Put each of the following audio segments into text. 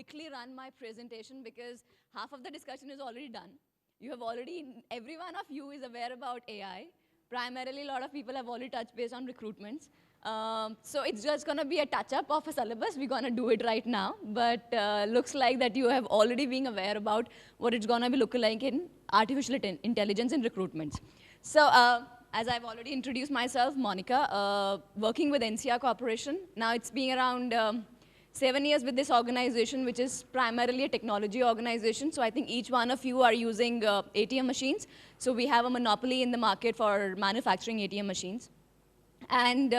quickly run my presentation because half of the discussion is already done. You have already, every one of you is aware about AI. Primarily, a lot of people have already touched base on recruitments. So it's just going to be a touch-up of a syllabus. We're going to do it right now. But looks like that you have already been aware about what it's going to be looking like in artificial intelligence in recruitments. So as I've already introduced myself, Monica, working with NCR Corporation. Now it's been around 7 years with this organization, which is primarily a technology organization. So I think each one of you are using ATM machines. So we have a monopoly in the market for manufacturing ATM machines. And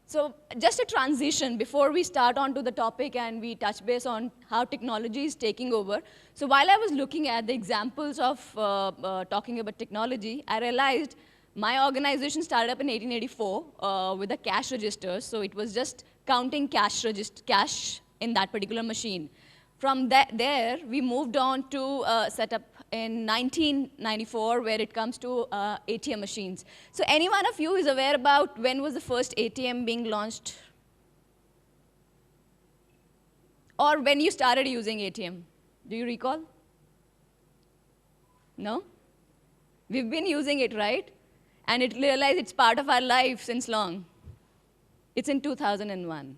so just a transition before we start onto the topic and we touch base on how technology is taking over. So while I was looking at the examples of talking about technology, I realized my organization started up in 1884 with a cash register. So it was just counting cash in that particular machine. From there, we moved on to set up in 1994 where it comes to ATM machines. So any one of you is aware about when was the first ATM being launched? Or when you started using ATM? Do you recall? No? We've been using it, right? And it realized it's part of our life since long. It's in 2001.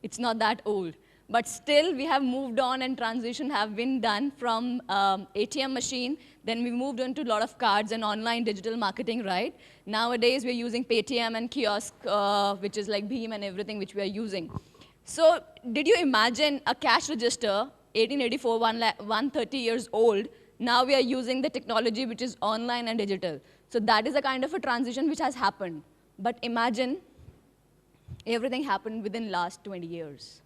It's not that old. But still, we have moved on and transition have been done from ATM machine. Then we moved on to a lot of cards and online digital marketing, right? Nowadays, we're using Paytm and kiosk, which is like Bheem and everything which we are using. So did you imagine a cash register, 1884, 130 years old, now we are using the technology which is online and digital. So that is a kind of a transition which has happened. But imagine everything happened within last 20 years.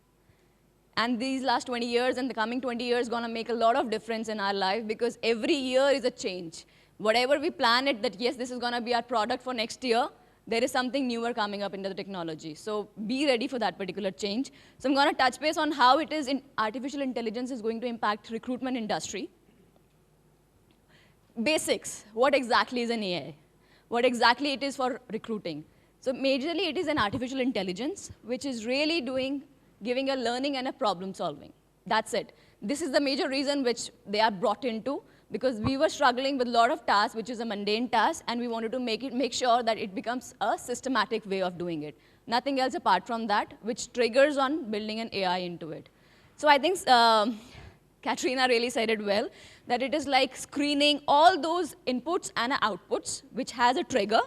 And these last 20 years and the coming 20 years going to make a lot of difference in our life because every year is a change. Whatever we plan it that, yes, this is going to be our product for next year, there is something newer coming up into the technology. So be ready for that particular change. So I'm going to touch base on how it is in artificial intelligence is going to impact recruitment industry. Basics, what exactly is an AI? What exactly it is for recruiting? So majorly it is an artificial intelligence, which is really giving a learning and a problem solving. That's it. This is the major reason which they are brought into because we were struggling with a lot of tasks, which is a mundane task, and we wanted to make sure that it becomes a systematic way of doing it. Nothing else apart from that, which triggers on building an AI into it. So I think Katrina really said it well, that it is like screening all those inputs and outputs, which has a trigger,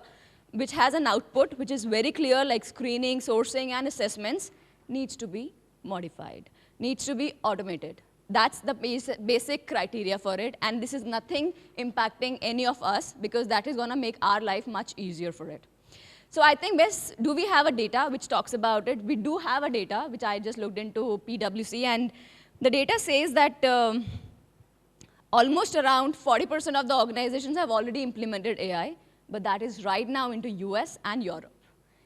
which has an output, which is very clear, like screening, sourcing, and assessments, needs to be modified, needs to be automated. That's the basic criteria for it, and this is nothing impacting any of us because that is going to make our life much easier for it. So I think do we have a data which talks about it? We do have a data, which I just looked into PwC, and the data says that almost around 40% of the organizations have already implemented AI, but that is right now into US and Europe.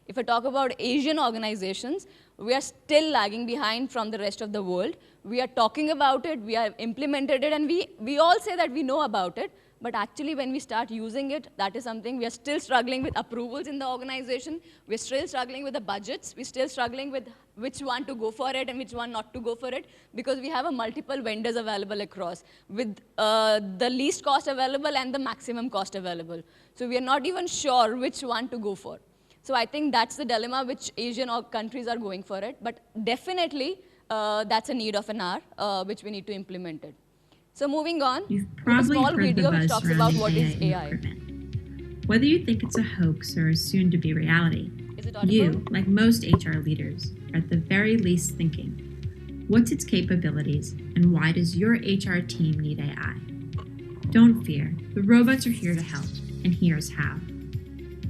If I talk about Asian organizations, we are still lagging behind from the rest of the world. We are talking about it, we have implemented it, and we all say that we know about it, but actually when we start using it, that is something we are still struggling with approvals in the organization, we're still struggling with the budgets, we're still struggling with which one to go for it and which one not to go for it, because we have a multiple vendors available across, with the least cost available and the maximum cost available. So we are not even sure which one to go for. So I think that's the dilemma which Asian countries are going for it. But definitely, that's a need of an hour, which we need to implement it. So moving on, You've probably a small heard video the which buzz talks about surrounding what is AI AI. in recruitment. Whether you think it's a hoax or a soon-to-be reality, Is it audible? you, like most HR leaders, are at the very least thinking, what's its capabilities and why does your HR team need AI? Don't fear, the robots are here to help, and here's how.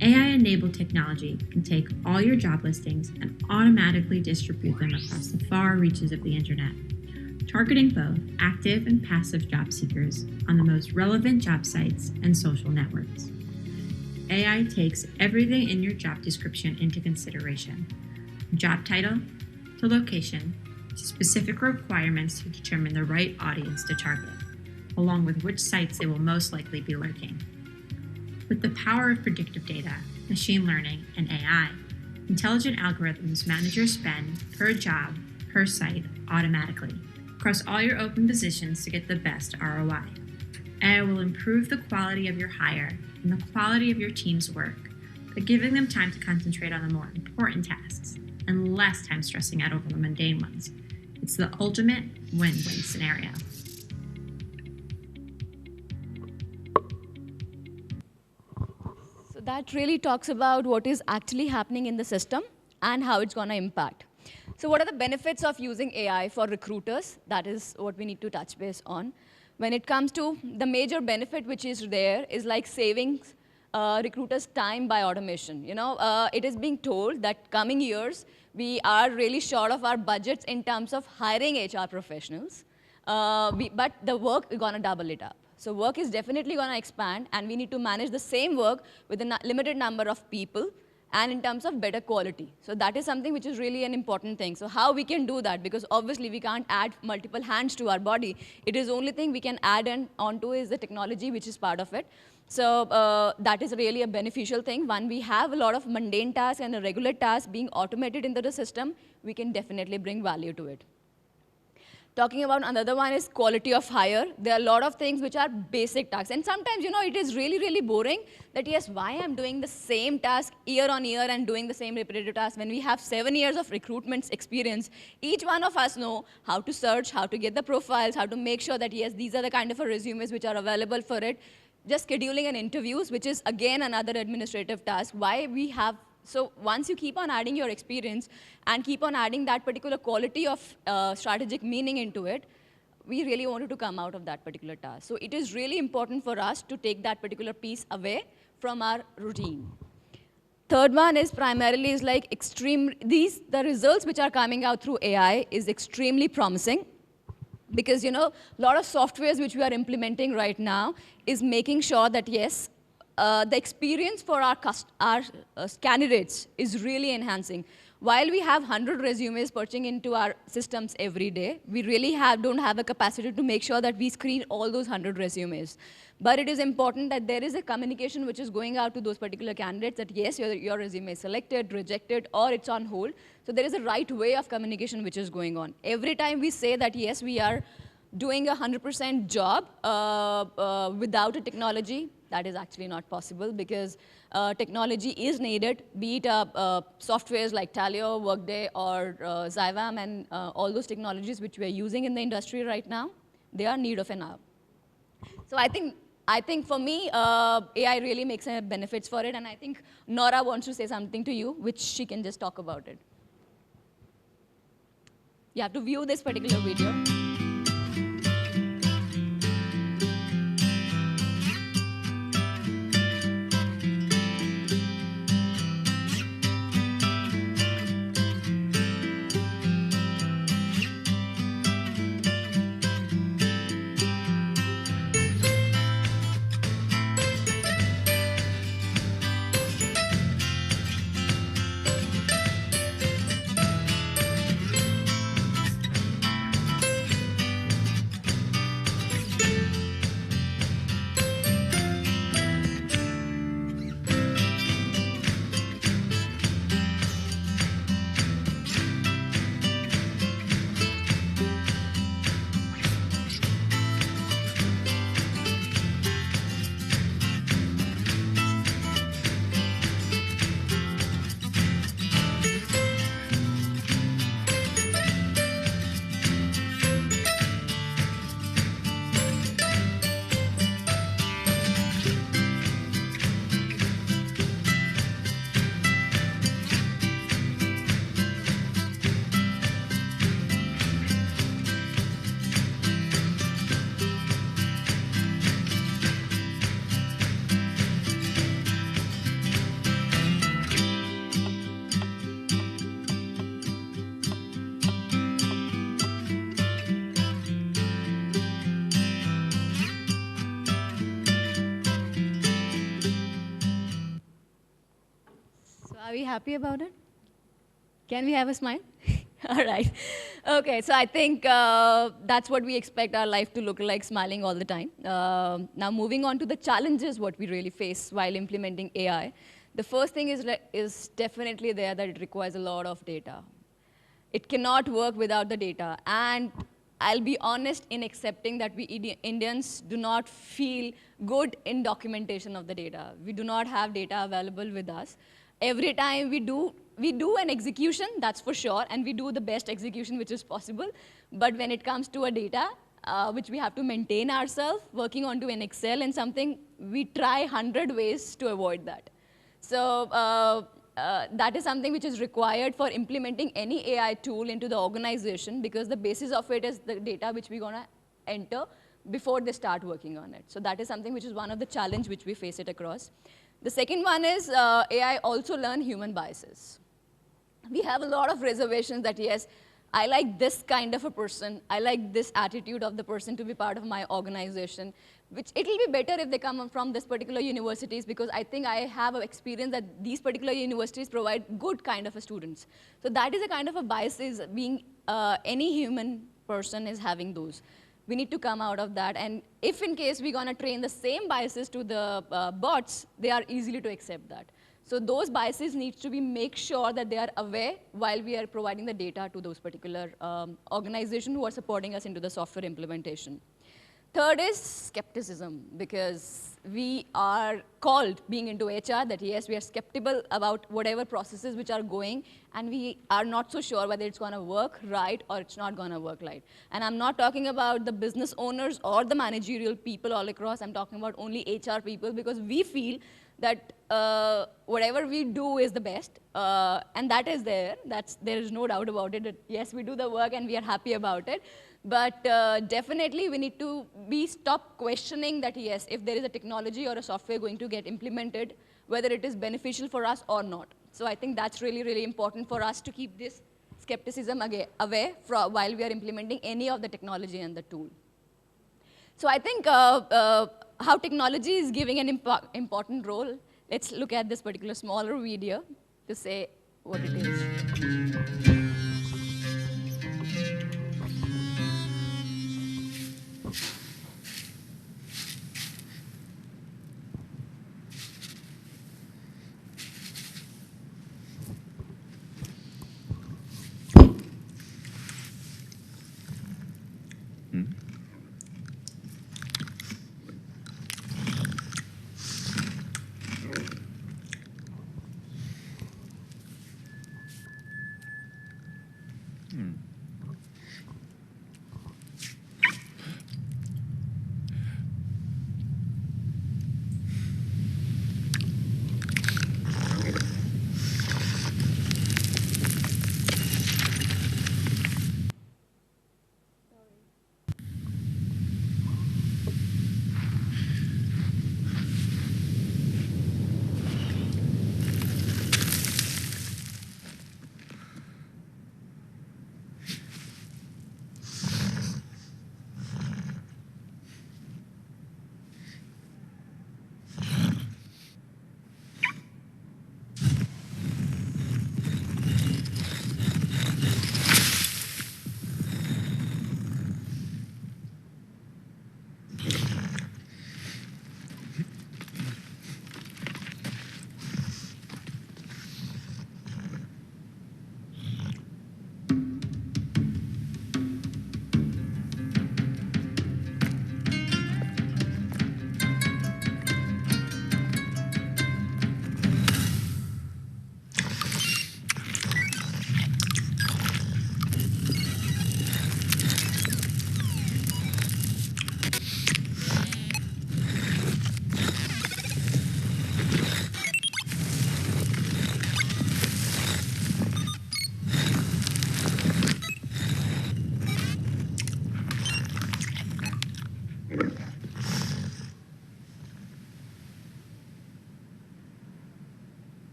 AI-enabled technology can take all your job listings and automatically distribute them across the far reaches of the internet, targeting both active and passive job seekers on the most relevant job sites and social networks. AI takes everything in your job description into consideration, from job title to location to specific requirements to determine the right audience to target, along with which sites they will most likely be lurking. With the power of predictive data, machine learning, and AI, intelligent algorithms manage your spend per job, per site automatically across all your open positions to get the best ROI. AI will improve the quality of your hire and the quality of your team's work by giving them time to concentrate on the more important tasks and less time stressing out over the mundane ones. It's the ultimate win-win scenario. So that really talks about what is actually happening in the system and how it's going to impact. So what are the benefits of using AI for recruiters? That is what we need to touch base on. When it comes to the major benefit which is there is like saving recruiters' time by automation. It is being told that coming years, we are really short of our budgets in terms of hiring HR professionals, but the work is going to double it up. So work is definitely going to expand, and we need to manage the same work with a limited number of people and in terms of better quality. So that is something which is really an important thing. So how we can do that? Because obviously we can't add multiple hands to our body. It is the only thing we can add onto is the technology which is part of it. So that is really a beneficial thing. When we have a lot of mundane tasks and a regular task being automated into the system, we can definitely bring value to it. Talking about another one is quality of hire. There are a lot of things which are basic tasks. And sometimes, it is really, really boring that, yes, why I'm doing the same task year on year and doing the same repetitive task when we have 7 years of recruitment experience. Each one of us know how to search, how to get the profiles, how to make sure that, yes, these are the kind of resumes which are available for it. Just scheduling an interviews, which is, again, another administrative task. Why we have So once you keep on adding your experience and keep on adding that particular quality of strategic meaning into it, we really wanted to come out of that particular task. So it is really important for us to take that particular piece away from our routine. Third one is primarily is like the results which are coming out through AI is extremely promising. Because, a lot of softwares which we are implementing right now is making sure that, yes, the experience for our candidates is really enhancing. While we have 100 resumes purchasing into our systems every day, we really don't have a capacity to make sure that we screen all those 100 resumes. But it is important that there is a communication which is going out to those particular candidates that, yes, your resume is selected, rejected, or it's on hold. So there is a right way of communication which is going on. Every time we say that, yes, we are doing a 100% job without a technology, that is actually not possible because technology is needed, be it softwares like Taleo, Workday, or Zyvam, and all those technologies which we are using in the industry right now, they are need of an hour. So I think for me, AI really makes benefits for it, and I think Nora wants to say something to you, which she can just talk about it. You have to view this particular video. Are we happy about it? Can we have a smile? All right. Okay, so I think that's what we expect our life to look like, smiling all the time. Now moving on to the challenges, what we really face while implementing AI. The first thing is definitely there that it requires a lot of data. It cannot work without the data. And I'll be honest in accepting that we Indians do not feel good in documentation of the data. We do not have data available with us. Every time we do an execution, that's for sure, and we do the best execution which is possible. But when it comes to a data, which we have to maintain ourselves, working onto an Excel and something, we try 100 ways to avoid that. So that is something which is required for implementing any AI tool into the organization, because the basis of it is the data which we're going to enter before they start working on it. So that is something which is one of the challenge which we face it across. The second one is AI also learn human biases. We have a lot of reservations that, yes, I like this kind of a person, I like this attitude of the person to be part of my organization, which it will be better if they come from this particular universities, because I think I have an experience that these particular universities provide good kind of a students. So that is a kind of a biases being any human person is having those. We need to come out of that, and if in case we're gonna train the same biases to the bots, they are easily to accept that. So those biases need to be make sure that they are aware while we are providing the data to those particular organizations who are supporting us into the software implementation. Third is skepticism, because we are called, being into HR, that yes, we are skeptical about whatever processes which are going, and we are not so sure whether it's going to work right or it's not going to work right. And I'm not talking about the business owners or the managerial people all across. I'm talking about only HR people, because we feel that whatever we do is the best, and that is there. There is no doubt about it, that yes, we do the work and we are happy about it. But definitely we need to stop questioning that, yes, if there is a technology or a software going to get implemented, whether it is beneficial for us or not. So I think that's really, really important for us to keep this skepticism away while we are implementing any of the technology and the tool. So I think how technology is giving an important role. Let's look at this particular smaller video to say what it is.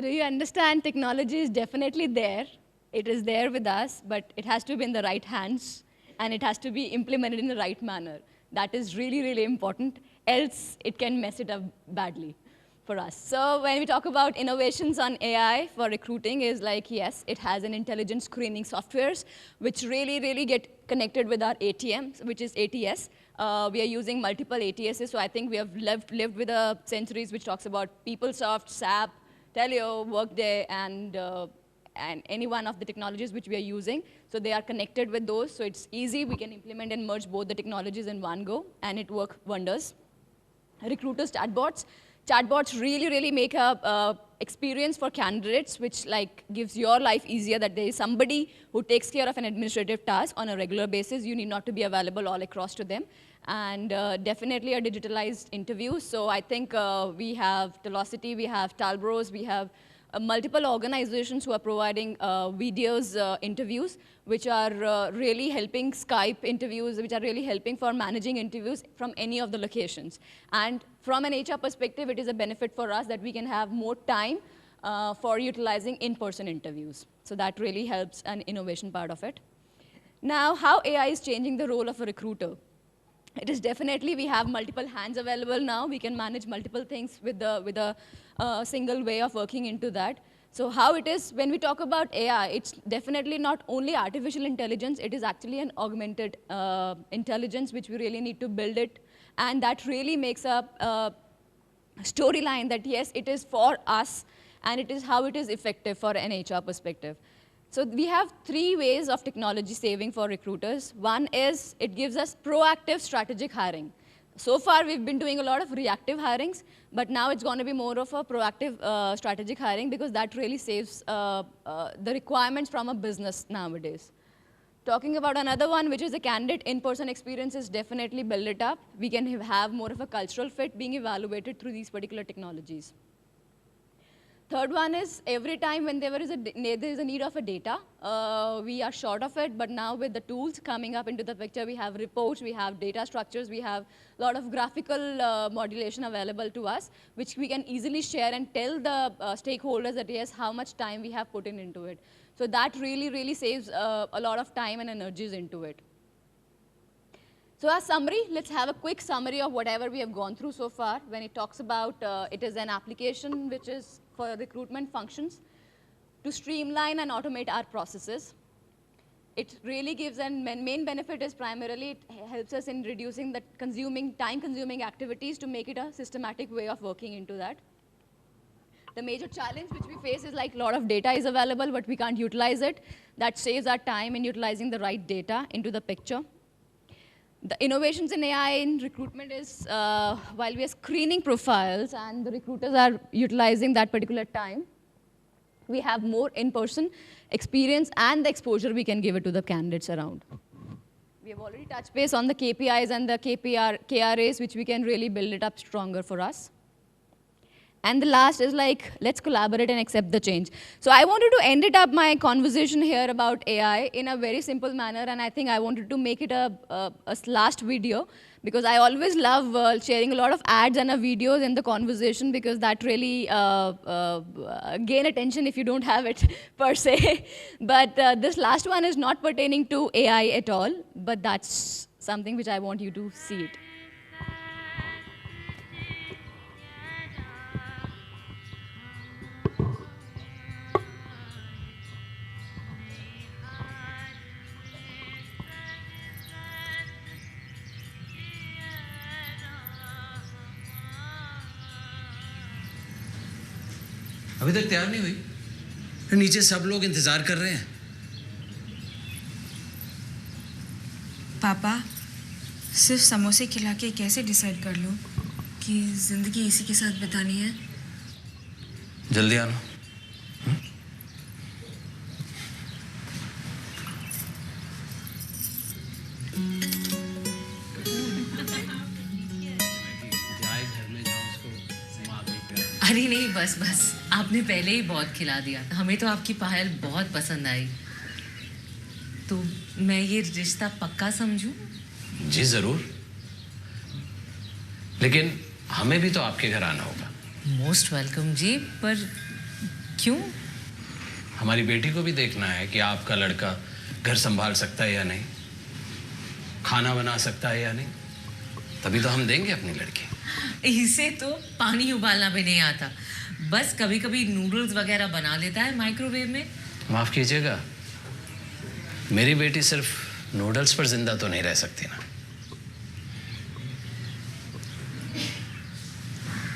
So do you understand technology is definitely there. It is there with us, but it has to be in the right hands, and it has to be implemented in the right manner. That is really, really important, else it can mess it up badly for us. So when we talk about innovations on AI for recruiting is like, yes, it has an intelligent screening softwares, which really, really get connected with our ATM, which is ATS. We are using multiple ATSs, so I think we have lived with the centuries, which talks about PeopleSoft, SAP, Teleo, Workday, and any one of the technologies which we are using. So they are connected with those, so it's easy. We can implement and merge both the technologies in one go, and it works wonders. Recruiters, chatbots. Chatbots really, really make a experience for candidates, which like gives your life easier, that there is somebody who takes care of an administrative task on a regular basis. You need not to be available all across to them. And definitely a digitalized interview. So I think we have Velocity, we have Talbros, we have multiple organizations who are providing videos interviews, which are really helping Skype interviews, which are really helping for managing interviews from any of the locations. And from an HR perspective, it is a benefit for us that we can have more time for utilizing in-person interviews. So that really helps an innovation part of it. Now, how AI is changing the role of a recruiter? It is definitely, we have multiple hands available now. We can manage multiple things with a single way of working into that. So how it is, when we talk about AI, it's definitely not only artificial intelligence, it is actually an augmented intelligence, which we really need to build it. And that really makes a storyline that, yes, it is for us, and it is how it is effective for an HR perspective. So we have 3 ways of technology saving for recruiters. One is it gives us proactive strategic hiring. So far, we've been doing a lot of reactive hirings, but now it's going to be more of a proactive strategic hiring, because that really saves the requirements from a business nowadays. Talking about another one, which is the candidate in-person experiences, definitely build it up. We can have more of a cultural fit being evaluated through these particular technologies. Third one is every time when there is a need of a data, we are short of it, but now with the tools coming up into the picture, we have reports, we have data structures, we have a lot of graphical modulation available to us, which we can easily share and tell the stakeholders that, yes, how much time we have put into it. So that really, really saves a lot of time and energies into it. So as summary, let's have a quick summary of whatever we have gone through so far. When it talks about, it is an application which is for recruitment functions to streamline and automate our processes. It really gives, and main benefit is primarily it helps us in reducing the time-consuming activities to make it a systematic way of working into that. The major challenge which we face is like a lot of data is available, but we can't utilize it. That saves our time in utilizing the right data into the picture. The innovations in AI in recruitment is while we are screening profiles and the recruiters are utilizing that particular time, we have more in-person experience and the exposure we can give it to the candidates around. We have already touched base on the KPIs and the KRAs, which we can really build it up stronger for us. And the last is like, let's collaborate and accept the change. So I wanted to end it up my conversation here about AI in a very simple manner, and I think I wanted to make it a last video, because I always love sharing a lot of ads and videos in the conversation, because that really gain attention if you don't have it per se. But this last one is not pertaining to AI at all, but that's something which I want you to see it. अभी तक तैयार नहीं हुई? नीचे सब लोग इंतजार कर रहे हैं। पापा, सिर्फ समोसे खिला के कैसे डिसाइड कर लो कि जिंदगी इसी के साथ बितानी है? जल्दी आना। अरे नहीं, बस बस, आपने पहले ही बहुत खिला दिया। हमें तो आपकी पायल बहुत पसंद आई। तो मैं ये रिश्ता पक्का समझूं? जी जरूर, लेकिन हमें भी तो आपके घर आना होगा। मोस्ट वेलकम जी, पर क्यों? हमारी बेटी को भी देखना है कि आपका लड़का घर संभाल सकता है या नहीं, खाना बना सकता है या नहीं, तभी तो हम देंगे अपनी लड़की। इसे तो पानी उबालना भी नहीं आता, बस कभी कभी नूडल्स वगैरह बना लेता है माइक्रोवेव में। माफ कीजिएगा, मेरी बेटी सिर्फ नूडल्स पर जिंदा तो नहीं रह सकती ना।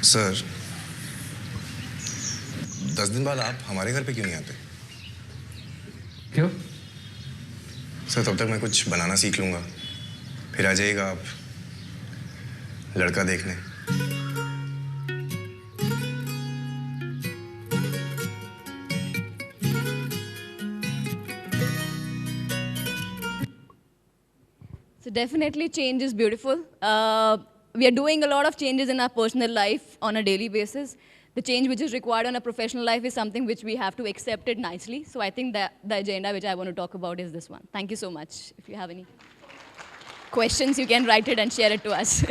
सर, 10 दिन बाद आप हमारे घर पे क्यों नहीं आते? क्यों? सर, तब तक मैं कुछ बनाना सीख लूंगा, फिर आ जाइएगा आप लड़का देखने। So definitely change is beautiful. We are doing a lot of changes in our personal life on a daily basis. The change which is required on a professional life is something which we have to accept it nicely. So I think that the agenda which I want to talk about is this one. Thank you so much. If you have any questions, you can write it and share it to us.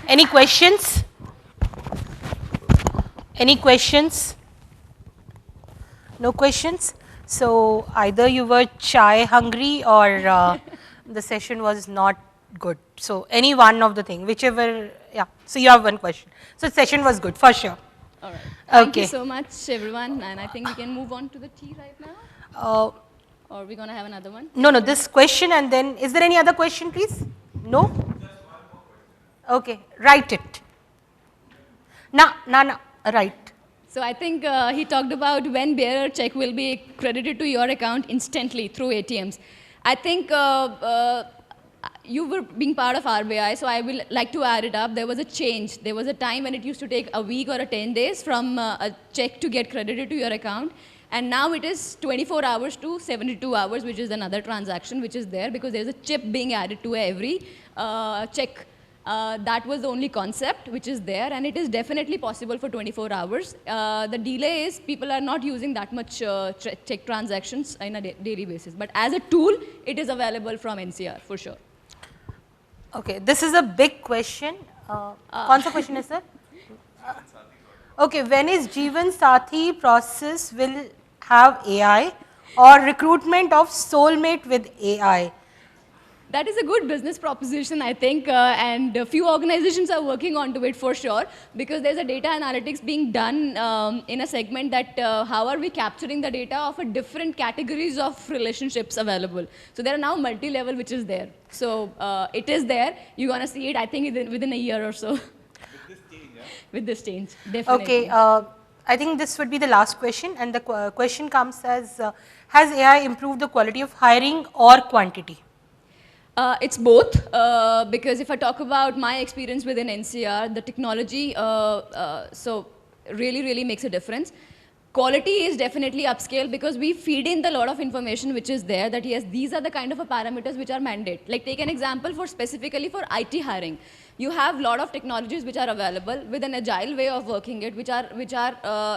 Any questions? Any questions? No questions? So either you were chai hungry or the session was not good. So any one of the thing, whichever, yeah. So you have one question. So session was good for sure. All right. Thank Okay. you so much, everyone. And I think we can move on to the tea right now. Or we're going to have another one? No, this question and then, is there any other question please? No? Okay, write it. No, right. So I think he talked about when bearer check will be credited to your account instantly through ATMs. I think you were being part of RBI, so I will like to add it up. There was a change. There was a time when it used to take a week or 10 days from a check to get credited to your account. And now it is 24 hours to 72 hours, which is another transaction which is there because there's a chip being added to every check. That was the only concept which is there, and it is definitely possible for 24 hours. The delay is people are not using that much check transactions on a daily basis. But as a tool, it is available from NCR for sure. Okay, this is a big question. कौन सा question है sir? Okay, when is Jeevan Sathi process will have AI or recruitment of soulmate with AI? That is a good business proposition, I think, and a few organizations are working onto it for sure, because there's a data analytics being done in a segment that how are we capturing the data of a different categories of relationships available. So there are now multi-level which is there. So it is there. You're going to see it, I think, within a year or so. With this change, yeah? With this change, definitely. Okay, I think this would be the last question, and the question comes as, has AI improved the quality of hiring or quantity? It's both, because if I talk about my experience within NCR, the technology so really makes a difference. Quality is definitely upscale because we feed in the lot of information which is there that yes, these are the kind of parameters which are mandate. Like take an example for specifically for IT hiring. You have lot of technologies which are available with an agile way of working it, which are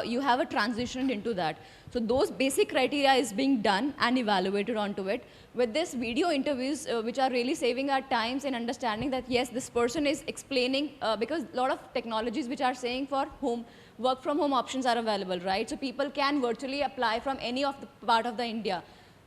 you have a transition into that. So those basic criteria is being done and evaluated onto it. With this video interviews, which are really saving our times in understanding that yes, this person is explaining, because a lot of technologies which are saying for work from home options are available, right? So people can virtually apply from any of the part of the India.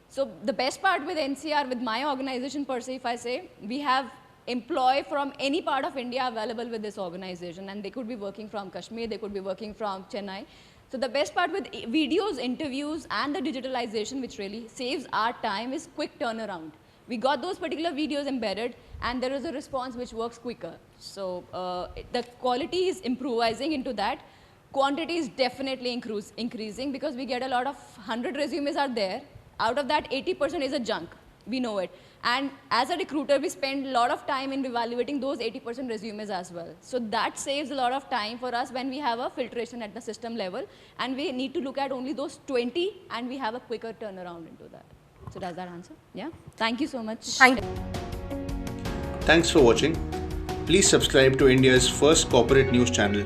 So the best part with NCR, with my organization per se, if I say, we have employee from any part of India available with this organization, and they could be working from Kashmir, they could be working from Chennai. So the best part with videos, interviews, and the digitalization, which really saves our time, is quick turnaround. We got those particular videos embedded, and there is a response which works quicker. So the quality is improvising into that. Quantity is definitely increasing because we get a lot of 100 resumes are there. Out of that, 80% is a junk. We know it. And as a recruiter, we spend a lot of time in evaluating those 80% resumes as well. So that saves a lot of time for us when we have a filtration at the system level. And we need to look at only those 20, and we have a quicker turnaround into that. So does that answer? Yeah? Thank you so much. Thanks for watching. Please subscribe to India's first corporate news channel.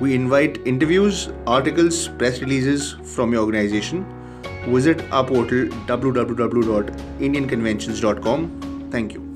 We invite interviews, articles, press releases from your organization. Visit our portal www.indianconventions.com. Thank you.